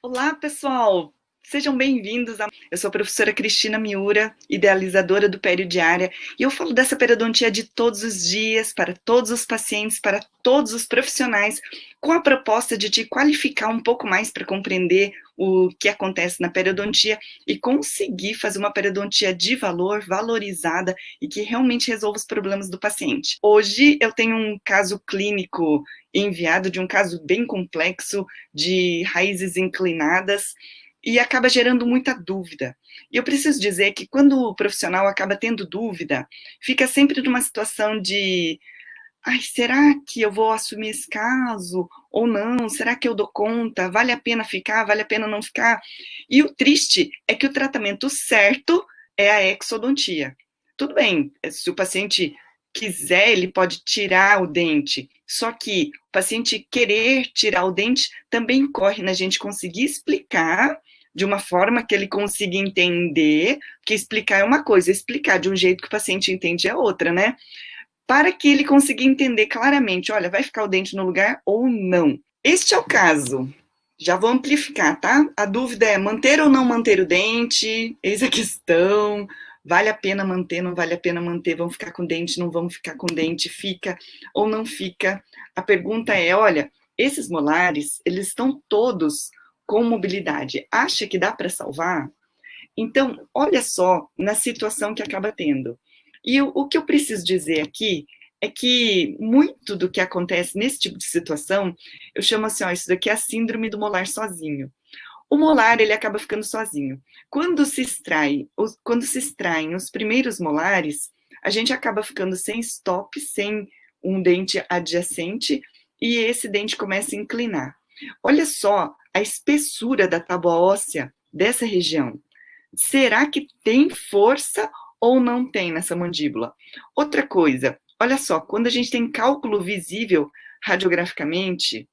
Olá, pessoal! Sejam bem-vindos. Eu sou a professora Cristina Miura, idealizadora do Periodiária, e eu falo dessa periodontia de todos os dias, para todos os pacientes, para todos os profissionais, com a proposta de te qualificar um pouco mais para compreender o que acontece na periodontia e conseguir fazer uma periodontia de valor, valorizada e que realmente resolva os problemas do paciente. Hoje eu tenho um caso clínico enviado de um caso bem complexo de raízes inclinadas e acaba gerando muita dúvida. E eu preciso dizer que quando o profissional acaba tendo dúvida, fica sempre numa situação de: ai, será que eu vou assumir esse caso ou não? Será que eu dou conta? Vale a pena ficar? Vale a pena não ficar? E o triste é que o tratamento certo é a exodontia. Tudo bem, se o paciente quiser, ele pode tirar o dente, só que o paciente querer tirar o dente também corre na gente conseguir explicar de uma forma que ele consiga entender, porque explicar é uma coisa, explicar de um jeito que o paciente entende é outra, né? Para que ele consiga entender claramente, olha, vai ficar o dente no lugar ou não. Este é o caso. Já vou amplificar, tá? A dúvida é manter ou não manter o dente, eis a questão. Vale a pena manter, não vale a pena manter, vamos ficar com dente, não vamos ficar com dente, fica ou não fica. A pergunta é, olha, esses molares, eles estão todos com mobilidade. Acha que dá para salvar? Então, olha só na situação que acaba tendo. E o que eu preciso dizer aqui é que muito do que acontece nesse tipo de situação, eu chamo assim, ó, isso daqui é a síndrome do molar sozinho. O molar, ele acaba ficando sozinho. Quando se extraem os primeiros molares, a gente acaba ficando sem stop, sem um dente adjacente, e esse dente começa a inclinar. Olha só a espessura da tábua óssea dessa região. Será que tem força ou não tem nessa mandíbula? Outra coisa, olha só, quando a gente tem cálculo visível radiograficamente,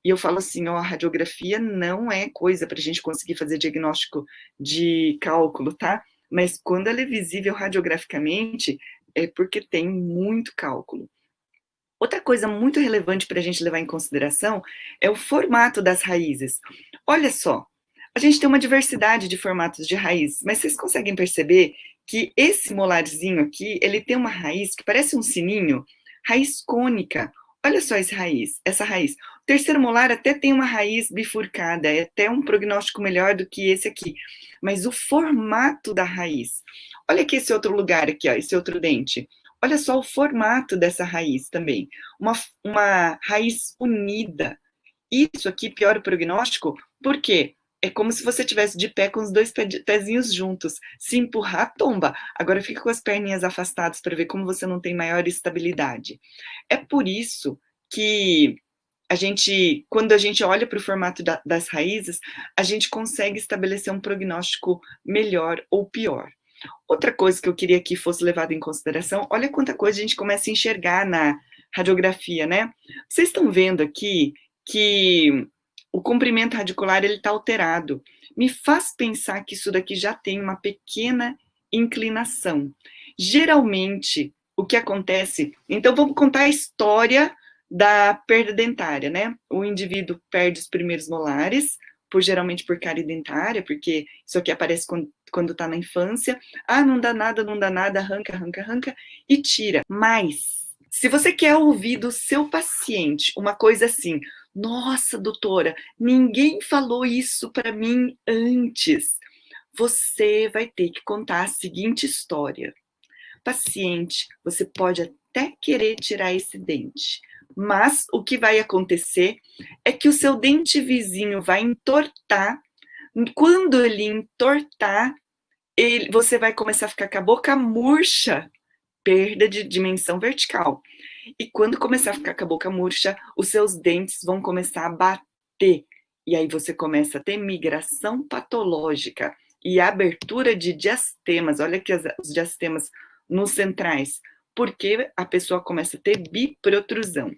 e eu falo assim, ó, a radiografia não é coisa para a gente conseguir fazer diagnóstico de cálculo, tá? Mas quando ela é visível radiograficamente, é porque tem muito cálculo. Outra coisa muito relevante para a gente levar em consideração é o formato das raízes. Olha só, a gente tem uma diversidade de formatos de raízes, mas vocês conseguem perceber que esse molarzinho aqui, ele tem uma raiz que parece um sininho, raiz cônica. Olha só essa raiz. O terceiro molar até tem uma raiz bifurcada, é até um prognóstico melhor do que esse aqui. Mas o formato da raiz. Olha aqui esse outro lugar aqui, ó, esse outro dente. Olha só o formato dessa raiz também. Uma raiz unida. Isso aqui piora o prognóstico, porque é como se você estivesse de pé com os dois pezinhos juntos. Se empurrar, tomba. Agora fica com as perninhas afastadas para ver como você não tem maior estabilidade. É por isso que quando a gente olha para o formato das raízes, a gente consegue estabelecer um prognóstico melhor ou pior. Outra coisa que eu queria que fosse levada em consideração, olha quanta coisa a gente começa a enxergar na radiografia, né? Vocês estão vendo aqui que o comprimento radicular ele está alterado. Me faz pensar que isso daqui já tem uma pequena inclinação. Geralmente, o que acontece... Então, vamos contar a história da perda dentária, né? O indivíduo perde os primeiros molares, geralmente por cárie dentária, porque isso aqui aparece quando está na infância. Ah, não dá nada, não dá nada, arranca, arranca, arranca e tira. Mas, se você quer ouvir do seu paciente uma coisa assim, nossa, doutora, ninguém falou isso para mim antes, você vai ter que contar a seguinte história. Paciente, você pode até querer tirar esse dente, mas o que vai acontecer é que o seu dente vizinho vai entortar. Quando ele entortar, você vai começar a ficar com a boca murcha, perda de dimensão vertical. E quando começar a ficar com a boca murcha, os seus dentes vão começar a bater. E aí você começa a ter migração patológica e abertura de diastemas. Olha aqui os diastemas nos centrais. porque a pessoa começa a ter biprotrusão.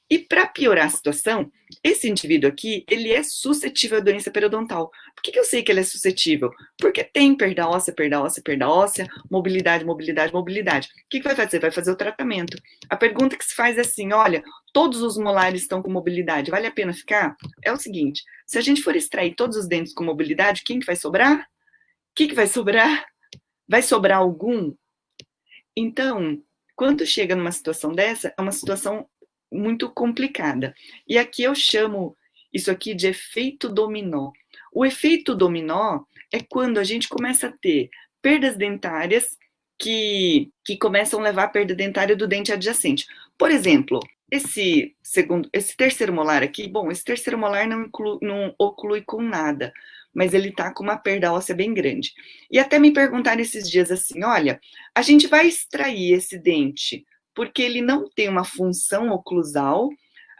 E para piorar a situação, esse indivíduo aqui, ele é suscetível à doença periodontal. Por que eu sei que ele é suscetível? Porque tem perda óssea, perda óssea, perda óssea, mobilidade, mobilidade, mobilidade. O que vai fazer? Vai fazer o tratamento. A pergunta que se faz é assim, olha, todos os molares estão com mobilidade, vale a pena ficar? É o seguinte, se a gente for extrair todos os dentes com mobilidade, quem que vai sobrar? O que vai sobrar? Vai sobrar algum? Então, quando chega numa situação dessa, é uma situação muito complicada. E aqui eu chamo isso aqui de efeito dominó. O efeito dominó é quando a gente começa a ter perdas dentárias que começam a levar à perda dentária do dente adjacente. Por exemplo, esse terceiro molar aqui, bom, esse terceiro molar não oclui com nada, mas ele tá com uma perda óssea bem grande. E até me perguntaram esses dias assim, olha, a gente vai extrair esse dente porque ele não tem uma função oclusal,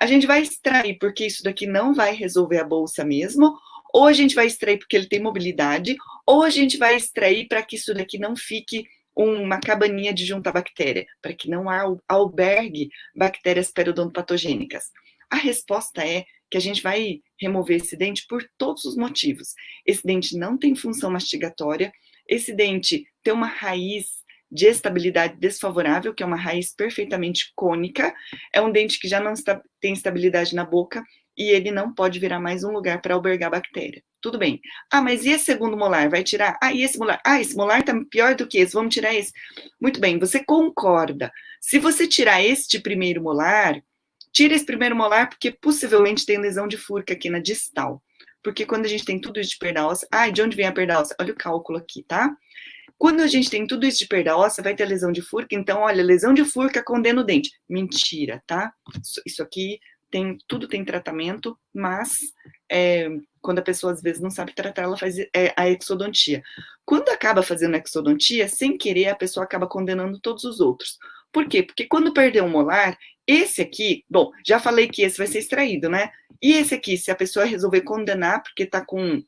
a gente vai extrair porque isso daqui não vai resolver a bolsa mesmo, ou a gente vai extrair porque ele tem mobilidade, ou a gente vai extrair para que isso daqui não fique uma cabaninha de juntar bactéria, para que não albergue bactérias periodontopatogênicas. A resposta é que a gente vai remover esse dente por todos os motivos. Esse dente não tem função mastigatória, esse dente tem uma raiz de estabilidade desfavorável, que é uma raiz perfeitamente cônica, é um dente que já não tem estabilidade na boca e ele não pode virar mais um lugar para albergar bactéria. Tudo bem. Ah, mas e esse segundo molar? Vai tirar? Ah, e esse molar? Ah, esse molar tá pior do que esse, vamos tirar esse. Muito bem, você concorda. Se você tirar este primeiro molar, tira esse primeiro molar porque possivelmente tem lesão de furca aqui na distal. Porque quando a gente tem tudo isso de perda óssea... Ah, de onde vem a perda óssea? Olha o cálculo aqui, tá? Quando a gente tem tudo isso de perda óssea, vai ter lesão de furca, então, olha, lesão de furca condena o dente. Mentira, tá? Isso aqui tudo tem tratamento, mas quando a pessoa às vezes não sabe tratar, ela faz a exodontia. Quando acaba fazendo a exodontia, sem querer, a pessoa acaba condenando todos os outros. Por quê? Porque quando perder um molar, esse aqui, bom, já falei que esse vai ser extraído, né? E esse aqui, se a pessoa resolver condenar porque tá com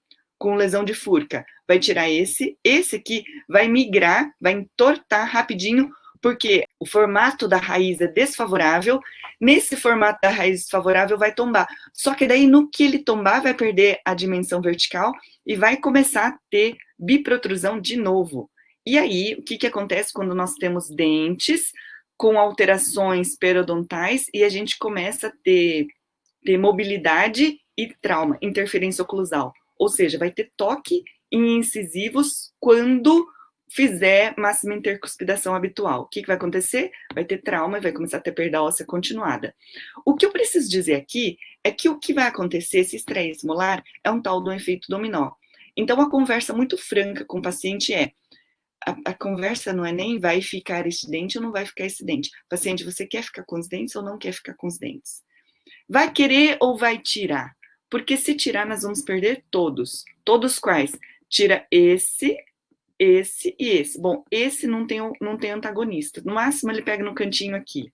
lesão de furca, vai tirar esse aqui vai migrar, vai entortar rapidinho, porque o formato da raiz é desfavorável, nesse formato da raiz desfavorável vai tombar, só que daí no que ele tombar vai perder a dimensão vertical e vai começar a ter biprotrusão de novo. E aí, o que acontece quando nós temos dentes com alterações periodontais e a gente começa a ter mobilidade e trauma, interferência oclusal? Ou seja, vai ter toque em incisivos quando fizer máxima intercuspidação habitual. O que vai acontecer? Vai ter trauma e vai começar a ter perda óssea continuada. O que eu preciso dizer aqui é que o que vai acontecer se extrair esse molar é um tal do efeito dominó. Então, a conversa muito franca com o paciente é, a conversa não é nem vai ficar esse dente ou não vai ficar esse dente. Paciente, você quer ficar com os dentes ou não quer ficar com os dentes? Vai querer ou vai tirar? Porque se tirar, nós vamos perder todos. Todos quais? Tira esse e esse. Bom, esse não tem antagonista. No máximo, ele pega no cantinho aqui.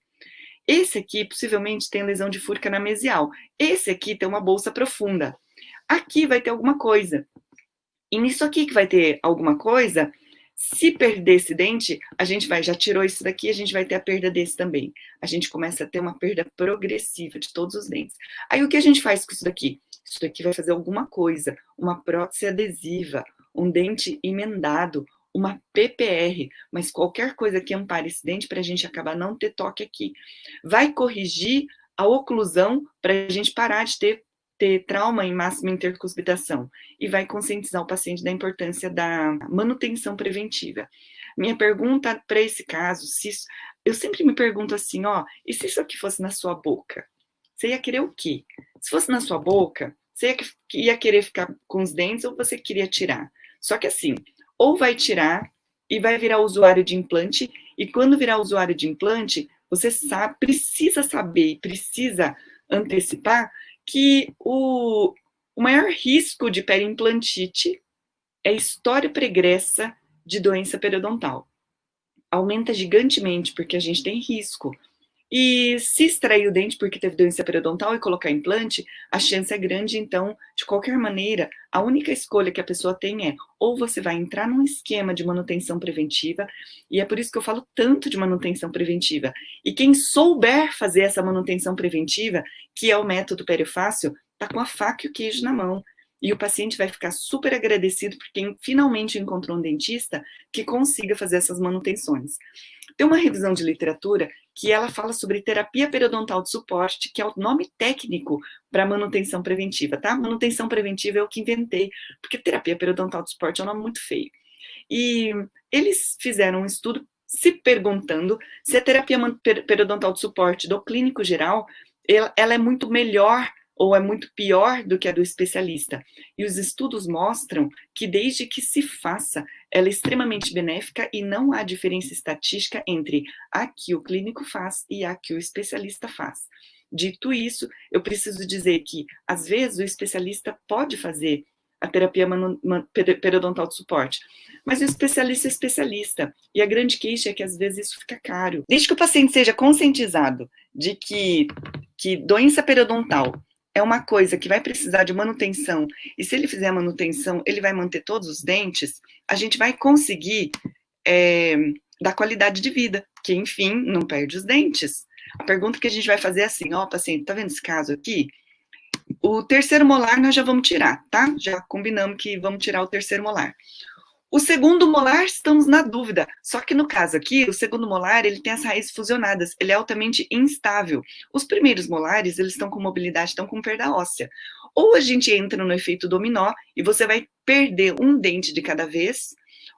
Esse aqui, possivelmente, tem lesão de furca na mesial. Esse aqui tem uma bolsa profunda. Aqui vai ter alguma coisa. E nisso aqui que vai ter alguma coisa, se perder esse dente, a gente já tirou isso daqui, a gente vai ter a perda desse também. A gente começa a ter uma perda progressiva de todos os dentes. Aí o que a gente faz com isso daqui? Isso daqui vai fazer alguma coisa, uma prótese adesiva, um dente emendado, uma PPR, mas qualquer coisa que ampare esse dente para a gente acabar não ter toque aqui. Vai corrigir a oclusão para a gente parar de ter trauma em máxima intercuspitação e vai conscientizar o paciente da importância da manutenção preventiva. Minha pergunta para esse caso, eu sempre me pergunto assim, e se isso aqui fosse na sua boca? Você ia querer o quê? Se fosse na sua boca, você ia querer ficar com os dentes ou você queria tirar? Só que assim, ou vai tirar e vai virar usuário de implante, e quando virar usuário de implante, você precisa saber, precisa antecipar que o maior risco de periimplantite é história pregressa de doença periodontal. Aumenta gigantemente, porque a gente tem risco E se extrair o dente porque teve doença periodontal e colocar implante, a chance é grande, então, de qualquer maneira, a única escolha que a pessoa tem é ou você vai entrar num esquema de manutenção preventiva, e é por isso que eu falo tanto de manutenção preventiva. E quem souber fazer essa manutenção preventiva, que é o método periofácil, tá com a faca e o queijo na mão. E o paciente vai ficar super agradecido por quem finalmente encontrou um dentista que consiga fazer essas manutenções. Tem uma revisão de literatura que ela fala sobre terapia periodontal de suporte, que é o nome técnico para manutenção preventiva, tá? Manutenção preventiva é o que inventei, porque terapia periodontal de suporte é um nome muito feio. E eles fizeram um estudo se perguntando se a terapia periodontal de suporte do clínico geral, ela é muito melhor ou é muito pior do que a do especialista. E os estudos mostram que desde que se faça, ela é extremamente benéfica e não há diferença estatística entre a que o clínico faz e a que o especialista faz. Dito isso, eu preciso dizer que, às vezes, o especialista pode fazer a terapia periodontal de suporte, mas o especialista é especialista, e a grande queixa é que, às vezes, isso fica caro. Desde que o paciente seja conscientizado de que doença periodontal é uma coisa que vai precisar de manutenção, e se ele fizer a manutenção, ele vai manter todos os dentes, a gente vai conseguir dar qualidade de vida, que, enfim, não perde os dentes. A pergunta que a gente vai fazer é assim, ó, paciente, tá vendo esse caso aqui? O terceiro molar nós já vamos tirar, tá? Já combinamos que vamos tirar o terceiro molar. O segundo molar, estamos na dúvida. Só que no caso aqui, o segundo molar, ele tem as raízes fusionadas, ele é altamente instável. Os primeiros molares, eles estão com mobilidade, estão com perda óssea. Ou a gente entra no efeito dominó e você vai perder um dente de cada vez,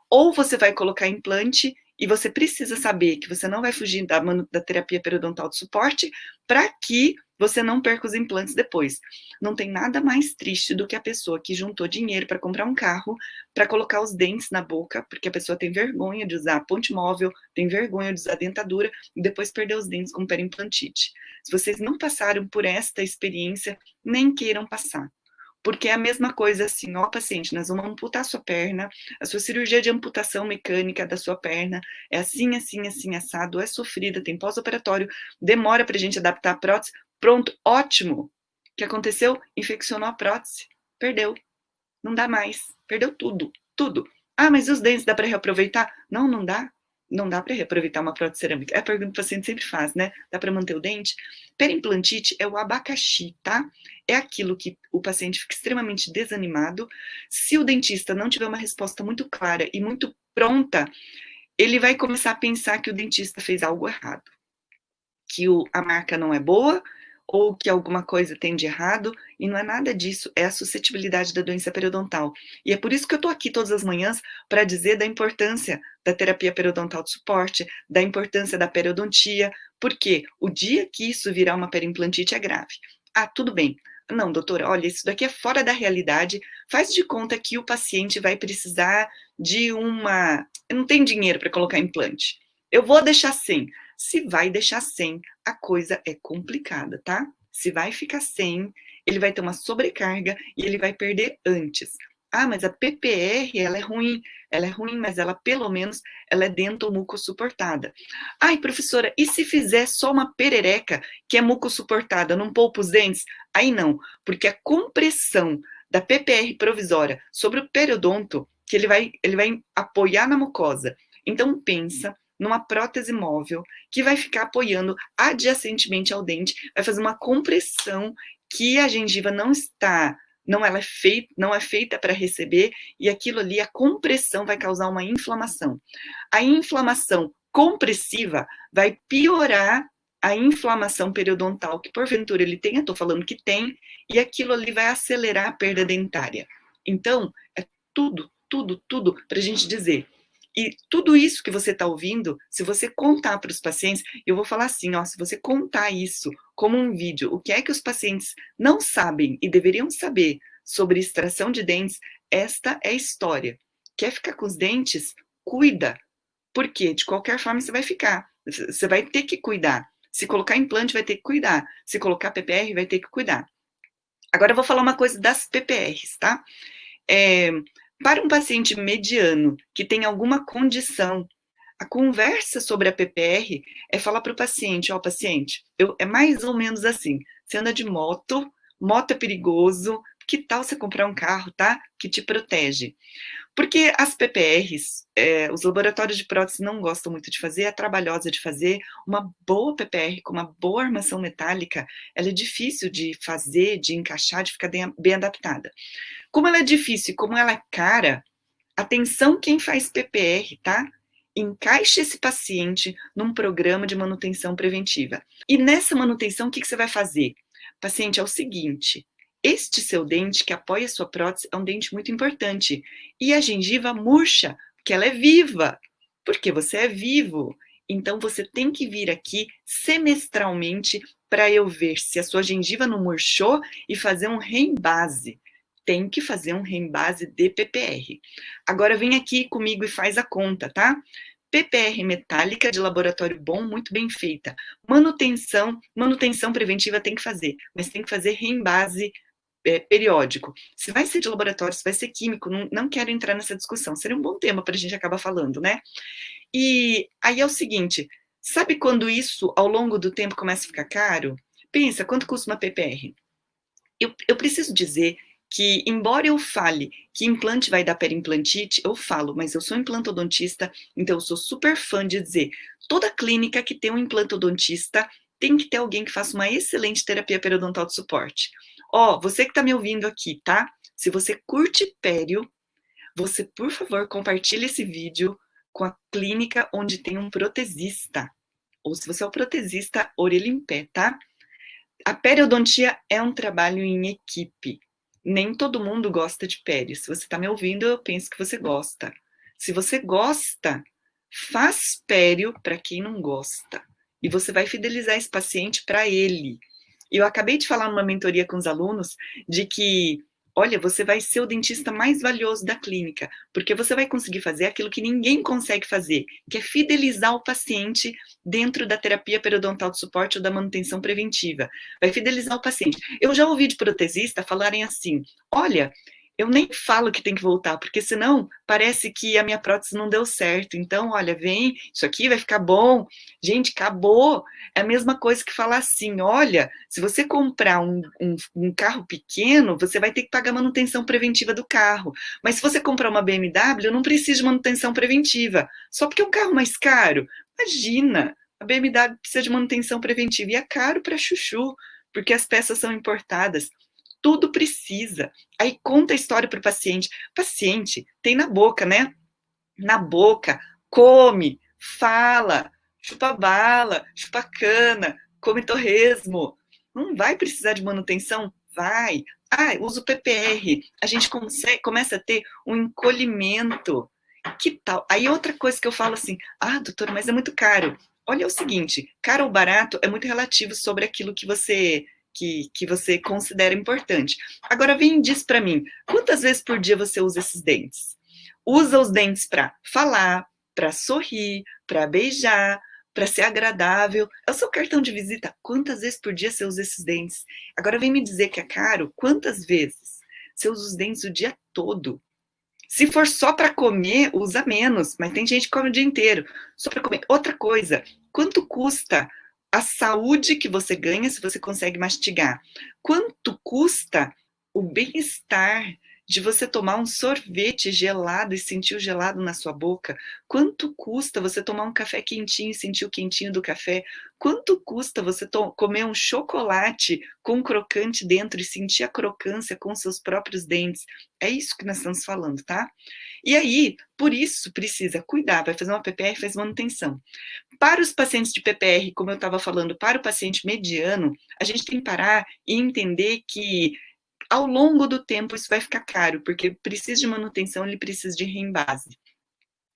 ou você vai colocar implante e você precisa saber que você não vai fugir da terapia periodontal de suporte para que você não perca os implantes depois. Não tem nada mais triste do que a pessoa que juntou dinheiro para comprar um carro, para colocar os dentes na boca, porque a pessoa tem vergonha de usar ponte móvel, tem vergonha de usar dentadura, e depois perder os dentes com periimplantite. Se vocês não passaram por esta experiência, nem queiram passar. Porque é a mesma coisa assim, ó, paciente, nós vamos amputar a sua perna, a sua cirurgia de amputação mecânica da sua perna é assim, assim, assim, assado, é sofrida, tem pós-operatório, demora pra gente adaptar a prótese, pronto, ótimo. O que aconteceu? Infeccionou a prótese, perdeu, não dá mais, perdeu tudo, tudo. Ah, mas os dentes dá para reaproveitar? Não, não dá. Não dá para reaproveitar uma prótese cerâmica. É a pergunta que o paciente sempre faz, né? Dá para manter o dente? Perimplantite é o abacaxi, tá? É aquilo que o paciente fica extremamente desanimado. Se o dentista não tiver uma resposta muito clara e muito pronta, ele vai começar a pensar que o dentista fez algo errado, que a marca não é boa, ou que alguma coisa tem de errado, e não é nada disso, é a suscetibilidade da doença periodontal. E é por isso que eu estou aqui todas as manhãs para dizer da importância da terapia periodontal de suporte, da importância da periodontia, porque o dia que isso virar uma perimplantite é grave. Ah, tudo bem. Não, doutora, olha, isso daqui é fora da realidade, faz de conta que o paciente vai precisar de uma... Eu não tenho dinheiro para colocar implante. Eu vou deixar sem. Se vai deixar sem, a coisa é complicada, tá? Se vai ficar sem, ele vai ter uma sobrecarga e ele vai perder antes. Ah, mas a PPR, ela é ruim, mas ela pelo menos ela é dentomuco-suportada. Ai, professora, e se fizer só uma perereca que é muco-suportada, não poupa os dentes? Aí não, porque a compressão da PPR provisória sobre o periodonto, que ele vai apoiar na mucosa. Então pensa numa prótese móvel que vai ficar apoiando adjacentemente ao dente, vai fazer uma compressão que a gengiva não está, não é feita para receber, e aquilo ali, a compressão vai causar uma inflamação. A inflamação compressiva vai piorar a inflamação periodontal que porventura ele tem, eu estou falando que tem, e aquilo ali vai acelerar a perda dentária. Então, é tudo para a gente dizer. E tudo isso que você está ouvindo, se você contar para os pacientes, eu vou falar assim, ó, se você contar isso como um vídeo, o que é que os pacientes não sabem e deveriam saber sobre extração de dentes, esta é a história. Quer ficar com os dentes? Cuida. Porque de qualquer forma você vai ficar. Você vai ter que cuidar. Se colocar implante, vai ter que cuidar. Se colocar PPR, vai ter que cuidar. Agora eu vou falar uma coisa das PPRs, tá? Para um paciente mediano que tem alguma condição, A conversa sobre a PPR é falar para o paciente, ó, paciente, é mais ou menos assim, você anda de moto, moto é perigoso, que tal você comprar um carro, tá? Que te protege. Porque as PPRs, os laboratórios de prótese não gostam muito de fazer, é trabalhosa de fazer. Uma boa PPR com uma boa armação metálica, ela é difícil de fazer, de encaixar, de ficar bem adaptada. Como ela é difícil e como ela é cara, atenção quem faz PPR, tá? Encaixe esse paciente num programa de manutenção preventiva. E nessa manutenção, o que você vai fazer? Paciente, é o seguinte, este seu dente que apoia a sua prótese é um dente muito importante. E a gengiva murcha, porque ela é viva, porque você é vivo. Então, você tem que vir aqui semestralmente para eu ver se a sua gengiva não murchou e fazer um reembase. Tem que fazer um reembase de PPR. Agora, vem aqui comigo e faz a conta, tá? PPR metálica de laboratório bom, muito bem feita. Manutenção preventiva tem que fazer, mas tem que fazer reembase periódico. Se vai ser de laboratório, se vai ser químico, não quero entrar nessa discussão. Seria um bom tema para a gente acabar falando, né? E aí é o seguinte, sabe quando isso, ao longo do tempo, começa a ficar caro? Pensa, quanto custa uma PPR? Eu preciso dizer que, embora eu fale que implante vai dar perimplantite, eu falo, mas eu sou implantodontista, então eu sou super fã de dizer, toda clínica que tem um implantodontista tem que ter alguém que faça uma excelente terapia periodontal de suporte. Ó, você que tá me ouvindo aqui, tá? Se você curte pério, você, por favor, compartilhe esse vídeo com a clínica onde tem um protesista. Ou se você é o protesista, orelha em pé, tá? A periodontia é um trabalho em equipe. Nem todo mundo gosta de pério. Se você está me ouvindo, eu penso que você gosta. Se você gosta, faz pério para quem não gosta. E você vai fidelizar esse paciente para ele. Eu acabei de falar numa mentoria com os alunos de que, olha, você vai ser o dentista mais valioso da clínica, porque você vai conseguir fazer aquilo que ninguém consegue fazer, que é fidelizar o paciente dentro da terapia periodontal de suporte ou da manutenção preventiva. Vai fidelizar o paciente. Eu já ouvi de protesista falarem assim, olha, eu nem falo que tem que voltar, porque senão parece que a minha prótese não deu certo. Então, olha, vem, isso aqui vai ficar bom. Gente, acabou. É a mesma coisa que falar assim, olha, se você comprar um carro pequeno, você vai ter que pagar manutenção preventiva do carro. Mas se você comprar uma BMW, não precisa de manutenção preventiva. Só porque é um carro mais caro. Imagina, a BMW precisa de manutenção preventiva e é caro para chuchu, porque as peças são importadas. Tudo precisa. Aí conta a história para o paciente. Paciente tem na boca, né? Na boca, come, fala, chupa bala, chupa cana, come torresmo. Não vai precisar de manutenção? Vai. Ah, usa o PPR. A gente começa a ter um encolhimento. Que tal? Aí outra coisa que eu falo assim, ah, doutora, mas é muito caro. Olha, é o seguinte, caro ou barato é muito relativo sobre aquilo que você considera importante. Agora vem e diz para mim, quantas vezes por dia você usa esses dentes? Usa os dentes para falar, para sorrir, para beijar, para ser agradável. É o seu cartão de visita. Quantas vezes por dia você usa esses dentes? Agora vem me dizer que é caro. Quantas vezes? Você usa os dentes o dia todo. Se for só para comer, usa menos. Mas tem gente que come o dia inteiro. Só para comer. Outra coisa, quanto custa a saúde que você ganha se você consegue mastigar? Quanto custa o bem-estar de você tomar um sorvete gelado e sentir o gelado na sua boca? Quanto custa você tomar um café quentinho e sentir o quentinho do café? Quanto custa você comer um chocolate com crocante dentro e sentir a crocância com seus próprios dentes? É isso que nós estamos falando, tá? E aí, por isso, precisa cuidar, vai fazer uma PPR, faz manutenção. Para os pacientes de PPR, como eu estava falando, para o paciente mediano, a gente tem que parar e entender que ao longo do tempo isso vai ficar caro, porque precisa de manutenção, ele precisa de reembase.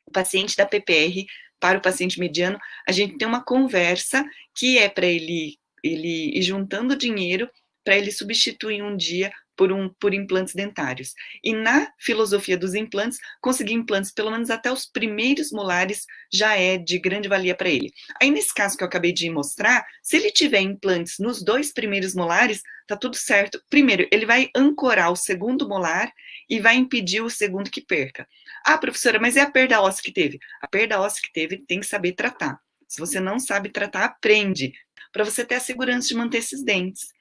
O paciente da PPR, para o paciente mediano, a gente tem uma conversa que é para ele ir juntando dinheiro para ele substituir um dia por implantes dentários. E na filosofia dos implantes, conseguir implantes pelo menos até os primeiros molares já é de grande valia para ele. Aí nesse caso que eu acabei de mostrar, se ele tiver implantes nos 2 primeiros molares, tá tudo certo. Primeiro, ele vai ancorar o segundo molar e vai impedir o segundo que perca. Ah, professora, mas é a perda óssea que teve? A perda óssea que teve tem que saber tratar. Se você não sabe tratar, aprende, para você ter a segurança de manter esses dentes.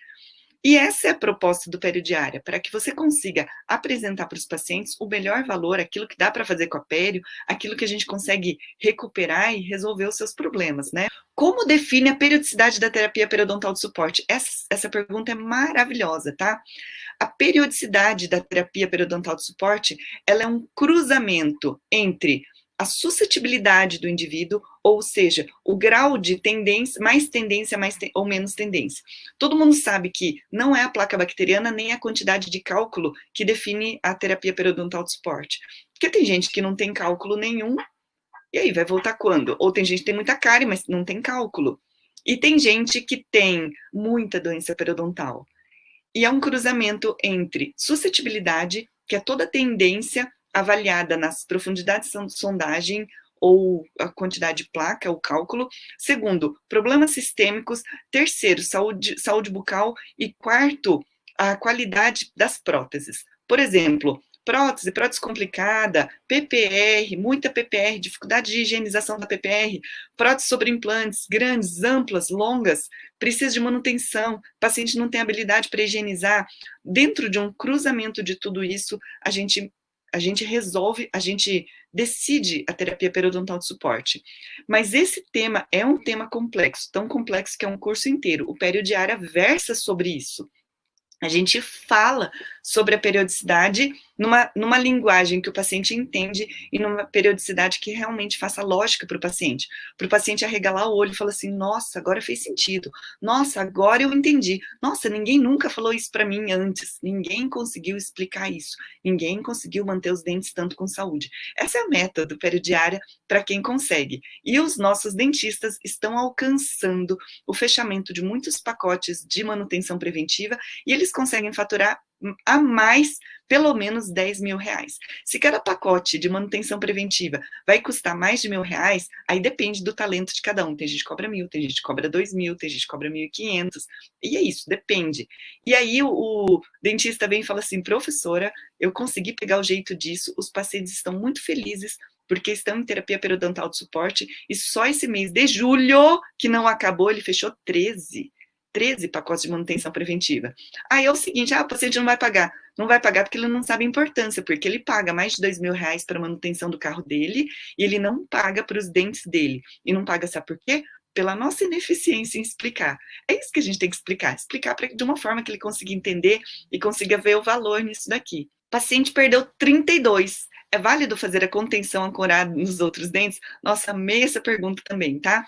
E essa é a proposta do Periodiária, para que você consiga apresentar para os pacientes o melhor valor, aquilo que dá para fazer com a pério, aquilo que a gente consegue recuperar e resolver os seus problemas, né? Como define a periodicidade da terapia periodontal de suporte? Essa pergunta é maravilhosa, tá? A periodicidade da terapia periodontal de suporte, ela é um cruzamento entre a suscetibilidade do indivíduo, ou seja, o grau de tendência, ou menos tendência. Todo mundo sabe que não é a placa bacteriana nem a quantidade de cálculo que define a terapia periodontal de suporte. Porque tem gente que não tem cálculo nenhum, e aí vai voltar quando? Ou tem gente que tem muita cárie, mas não tem cálculo. E tem gente que tem muita doença periodontal. E é um cruzamento entre suscetibilidade, que é toda tendência avaliada nas profundidades de sondagem ou a quantidade de placa, o cálculo. Segundo, problemas sistêmicos. Terceiro, saúde bucal. E quarto, a qualidade das próteses. Por exemplo, prótese complicada, PPR, muita PPR, dificuldade de higienização da PPR, prótese sobre implantes, grandes, amplas, longas, precisa de manutenção, o paciente não tem habilidade para higienizar. Dentro de um cruzamento de tudo isso, a gente resolve, a gente decide a terapia periodontal de suporte. Mas esse tema é um tema complexo, tão complexo que é um curso inteiro. O Periodiária versa sobre isso. A gente fala sobre a periodicidade numa linguagem que o paciente entende e numa periodicidade que realmente faça lógica para o paciente arregalar o olho e falar assim, nossa, agora fez sentido, nossa, agora eu entendi, nossa, ninguém nunca falou isso para mim antes, ninguém conseguiu explicar isso, ninguém conseguiu manter os dentes tanto com saúde. Essa é a meta do Periodiária para quem consegue. E os nossos dentistas estão alcançando o fechamento de muitos pacotes de manutenção preventiva e eles conseguem faturar a mais, pelo menos 10 mil reais. Se cada pacote de manutenção preventiva vai custar mais de R$ 1.000, aí depende do talento de cada um. Tem gente que cobra 1.000, tem gente que cobra 2.000, tem gente que cobra 1.500, e é isso, depende. E aí o dentista vem e fala assim, professora, eu consegui pegar o jeito disso, os pacientes estão muito felizes, porque estão em terapia periodontal de suporte, e só esse mês de julho, que não acabou, ele fechou 13 pacotes de manutenção preventiva. Aí é o seguinte, o paciente não vai pagar. Não vai pagar porque ele não sabe a importância, porque ele paga mais de R$ 2.000 para a manutenção do carro dele, e ele não paga para os dentes dele. E não paga, sabe por quê? Pela nossa ineficiência em explicar. É isso que a gente tem que explicar de uma forma que ele consiga entender e consiga ver o valor nisso daqui. O paciente perdeu 32. É válido fazer a contenção ancorada nos outros dentes? Nossa, amei essa pergunta também, tá?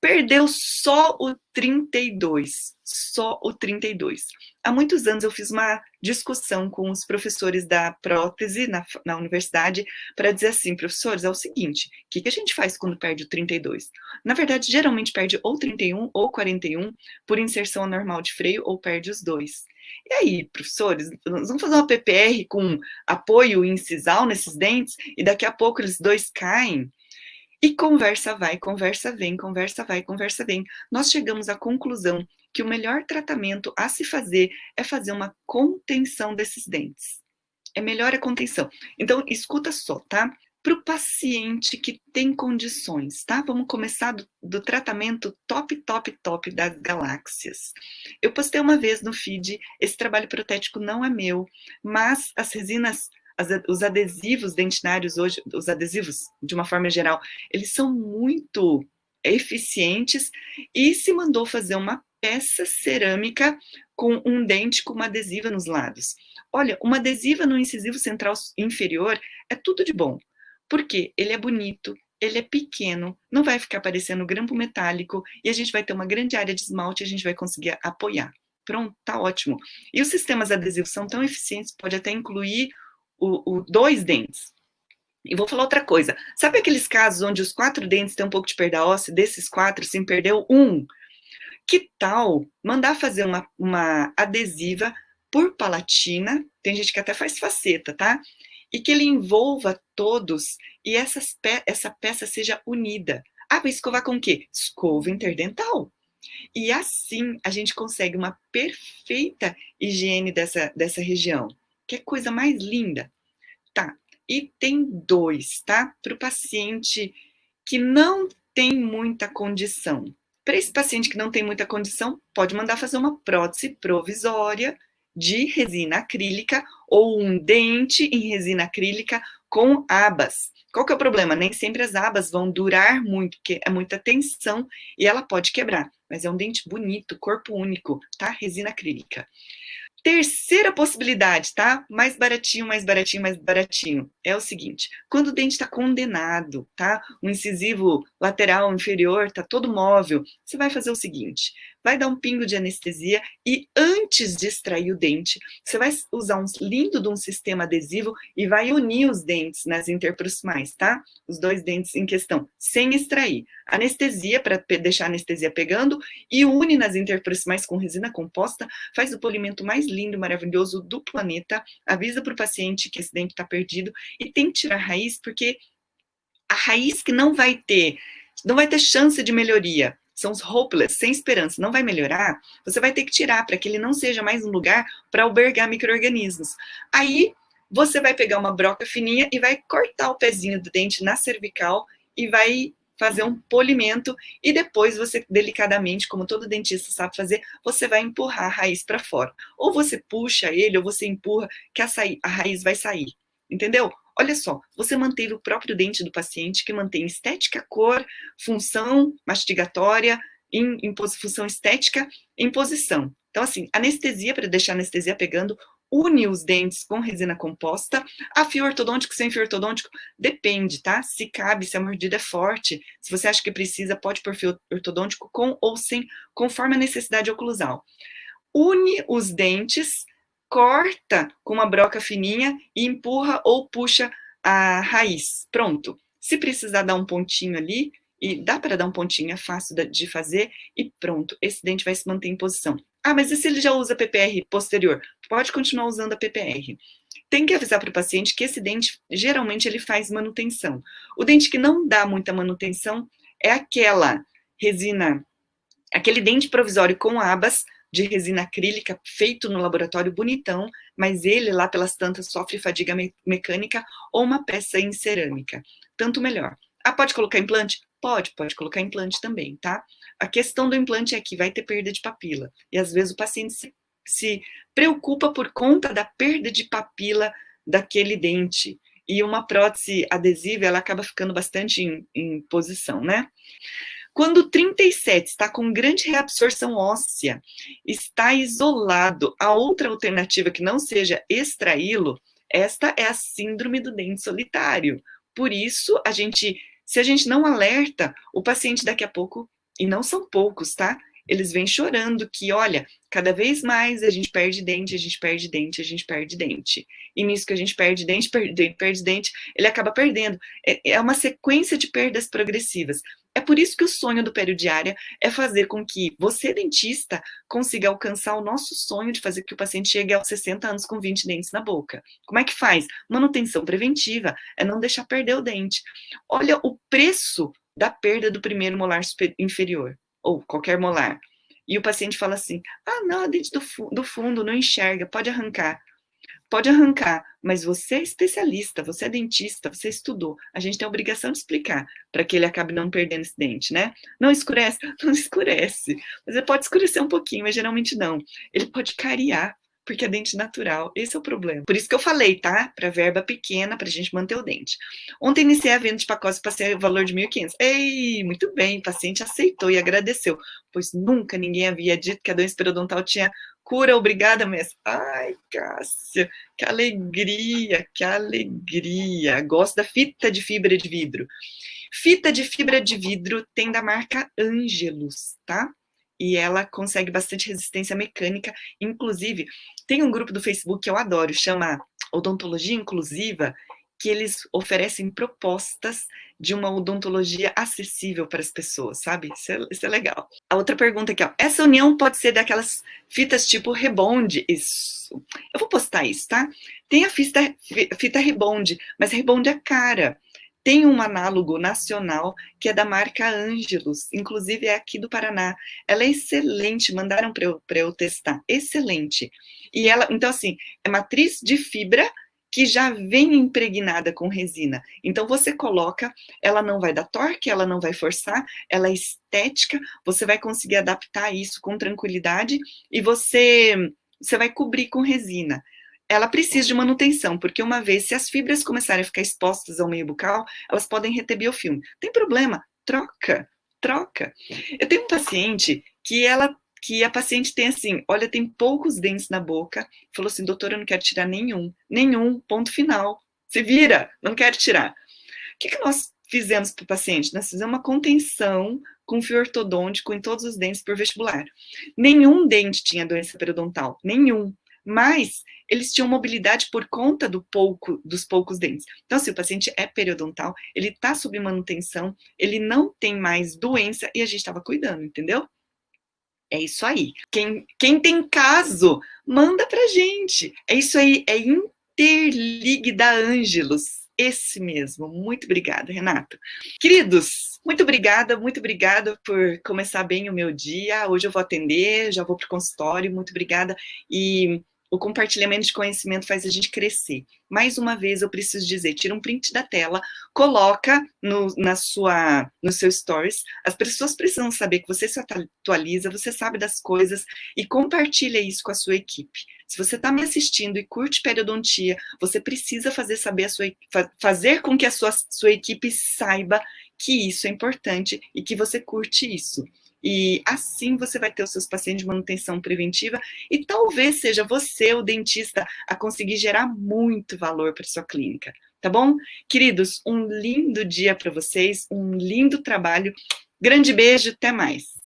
Perdeu só o 32, só o 32. Há muitos anos eu fiz uma discussão com os professores da prótese na universidade para dizer assim, professores, é o seguinte, o que a gente faz quando perde o 32? Na verdade, geralmente perde ou 31 ou 41 por inserção anormal de freio ou perde os dois. E aí, professores, nós vamos fazer uma PPR com apoio incisal nesses dentes e daqui a pouco eles dois caem? E conversa vai, conversa vem, conversa vai, conversa vem. Nós chegamos à conclusão que o melhor tratamento a se fazer é fazer uma contenção desses dentes. É melhor a contenção. Então, escuta só, tá? Para o paciente que tem condições, tá? Vamos começar do tratamento top das galáxias. Eu postei uma vez no feed, esse trabalho protético não é meu, mas as resinas, os adesivos dentinários hoje, os adesivos de uma forma geral, eles são muito eficientes e se mandou fazer uma peça cerâmica com um dente com uma adesiva nos lados. Olha, uma adesiva no incisivo central inferior é tudo de bom. Por quê? Ele é bonito, ele é pequeno, não vai ficar parecendo grampo metálico e a gente vai ter uma grande área de esmalte e a gente vai conseguir apoiar. Pronto, tá ótimo. E os sistemas adesivos são tão eficientes, pode até incluir dois dentes. E vou falar outra coisa. Sabe aqueles casos onde os 4 dentes têm um pouco de perda óssea, desses 4, sim, perdeu um? Que tal mandar fazer uma adesiva por palatina, tem gente que até faz faceta, tá? E que ele envolva todos e essa peça seja unida. Ah, vai escovar com o quê? Escova interdental. E assim a gente consegue uma perfeita higiene dessa região. Que coisa mais linda. Tá. E tem dois, tá? Para o paciente que não tem muita condição. Para esse paciente que não tem muita condição, pode mandar fazer uma prótese provisória de resina acrílica ou um dente em resina acrílica com abas. Qual que é o problema? Nem sempre as abas vão durar muito, porque é muita tensão e ela pode quebrar. Mas é um dente bonito, corpo único, tá? Resina acrílica. Terceira possibilidade, tá? Mais baratinho, mais baratinho, mais baratinho. É o seguinte: quando o dente está condenado, tá? O incisivo lateral inferior está todo móvel, você vai fazer o seguinte: vai dar um pingo de anestesia e antes de extrair o dente, você vai usar um lindo de um sistema adesivo e vai unir os dentes nas interproximais, tá? Os dois dentes em questão, sem extrair. Anestesia para deixar a anestesia pegando e une nas interproximais com resina composta, faz o polimento mais lindo, maravilhoso do planeta, avisa para o paciente que esse dente está perdido e tem que tirar a raiz, porque a raiz que não vai ter chance de melhoria, são os hopeless, sem esperança, não vai melhorar, você vai ter que tirar para que ele não seja mais um lugar para albergar micro-organismos. Aí você vai pegar uma broca fininha e vai cortar o pezinho do dente na cervical e vai fazer um polimento e depois você, delicadamente, como todo dentista sabe fazer, você vai empurrar a raiz para fora. Ou você puxa ele, ou você empurra, que a raiz vai sair. Entendeu? Olha só, você manteve o próprio dente do paciente, que mantém estética, cor, função mastigatória, função estética, em posição. Então, assim, anestesia, para deixar a anestesia pegando, une os dentes com resina composta. A fio ortodôntico, sem fio ortodôntico, depende, tá? Se cabe, se a mordida é forte, se você acha que precisa, pode pôr fio ortodôntico com ou sem, conforme a necessidade oclusal. Une os dentes, corta com uma broca fininha e empurra ou puxa a raiz. Pronto. Se precisar dar um pontinho ali, e dá para dar um pontinho, é fácil de fazer, e pronto, esse dente vai se manter em posição. Ah, mas e se ele já usa PPR posterior? Pode continuar usando a PPR. Tem que avisar para o paciente que esse dente, geralmente, ele faz manutenção. O dente que não dá muita manutenção é aquela resina, aquele dente provisório com abas, de resina acrílica, feito no laboratório bonitão, mas ele lá pelas tantas sofre fadiga mecânica ou uma peça em cerâmica. Tanto melhor. Ah, pode colocar implante? Pode colocar implante também, tá? A questão do implante é que vai ter perda de papila. E às vezes o paciente se preocupa por conta da perda de papila daquele dente. E uma prótese adesiva, ela acaba ficando bastante em posição, né? Quando o 37 está com grande reabsorção óssea, está isolado, a outra alternativa que não seja extraí-lo, esta é a síndrome do dente solitário. Por isso, se a gente não alerta, o paciente daqui a pouco, e não são poucos, tá? Eles vêm chorando que, olha, cada vez mais a gente perde dente, a gente perde dente, a gente perde dente. E nisso que a gente perde dente, perde dente, ele acaba perdendo. É uma sequência de perdas progressivas. É por isso que o sonho do Pério Diária é fazer com que você, dentista, consiga alcançar o nosso sonho de fazer que o paciente chegue aos 60 anos com 20 dentes na boca. Como é que faz? Manutenção preventiva, é não deixar perder o dente. Olha o preço da perda do primeiro molar inferior, ou qualquer molar. E o paciente fala assim, ah, não, a dente do fundo não enxerga, pode arrancar. Pode arrancar, mas você é especialista, você é dentista, você estudou. A gente tem a obrigação de explicar para que ele acabe não perdendo esse dente, né? Não escurece? Não escurece. Mas ele pode escurecer um pouquinho, mas geralmente não. Ele pode cariar, porque é dente natural. Esse é o problema. Por isso que eu falei, tá? Para verba pequena, para a gente manter o dente. Ontem iniciei a venda de pacotes, passei o valor de 1.500. Ei, muito bem, o paciente aceitou e agradeceu, pois nunca ninguém havia dito que a doença periodontal tinha cura. Obrigada, mestre. Ai, Cássia, que alegria, que alegria. Gosto da fita de fibra de vidro. Fita de fibra de vidro tem da marca Angelus, tá? E ela consegue bastante resistência mecânica. Inclusive, tem um grupo do Facebook que eu adoro, chama Odontologia Inclusiva, que eles oferecem propostas de uma odontologia acessível para as pessoas, sabe? Isso é legal. A outra pergunta aqui, ó. Essa união pode ser daquelas fitas tipo Rebond? Isso. Eu vou postar isso, tá? Tem a fita Rebond, mas Rebond é cara. Tem um análogo nacional que é da marca Ângelos, inclusive é aqui do Paraná. Ela é excelente, mandaram para eu testar, excelente. E ela, então assim, é matriz de fibra que já vem impregnada com resina. Então você coloca, ela não vai dar torque, ela não vai forçar, ela é estética, você vai conseguir adaptar isso com tranquilidade e você vai cobrir com resina. Ela precisa de manutenção, porque uma vez, se as fibras começarem a ficar expostas ao meio bucal, elas podem reter biofilme. Tem problema? Troca, troca. Eu tenho um paciente que a paciente tem assim, olha, tem poucos dentes na boca, falou assim, doutora, eu não quero tirar nenhum, ponto final. Se vira, não quero tirar. O que nós fizemos para o paciente? Nós fizemos uma contenção com fio ortodôntico em todos os dentes por vestibular. Nenhum dente tinha doença periodontal, nenhum. Mas eles tinham mobilidade por conta dos poucos dentes. Então, assim, o paciente é periodontal, ele está sob manutenção, ele não tem mais doença e a gente estava cuidando, entendeu? É isso aí. Quem tem caso, manda pra gente. É isso aí, é Interligue da Ângelos. Esse mesmo. Muito obrigada, Renato. Queridos, muito obrigada por começar bem o meu dia. Hoje eu vou atender, já vou para o consultório. Muito obrigada. E o compartilhamento de conhecimento faz a gente crescer. Mais uma vez, eu preciso dizer, tira um print da tela, coloca no seu stories. As pessoas precisam saber que você se atualiza, você sabe das coisas e compartilha isso com a sua equipe. Se você está me assistindo e curte periodontia, você precisa fazer com que a sua equipe saiba que isso é importante e que você curte isso. E assim você vai ter os seus pacientes de manutenção preventiva e talvez seja você, o dentista, a conseguir gerar muito valor para sua clínica, tá bom? Queridos, um lindo dia para vocês, um lindo trabalho. Grande beijo, até mais.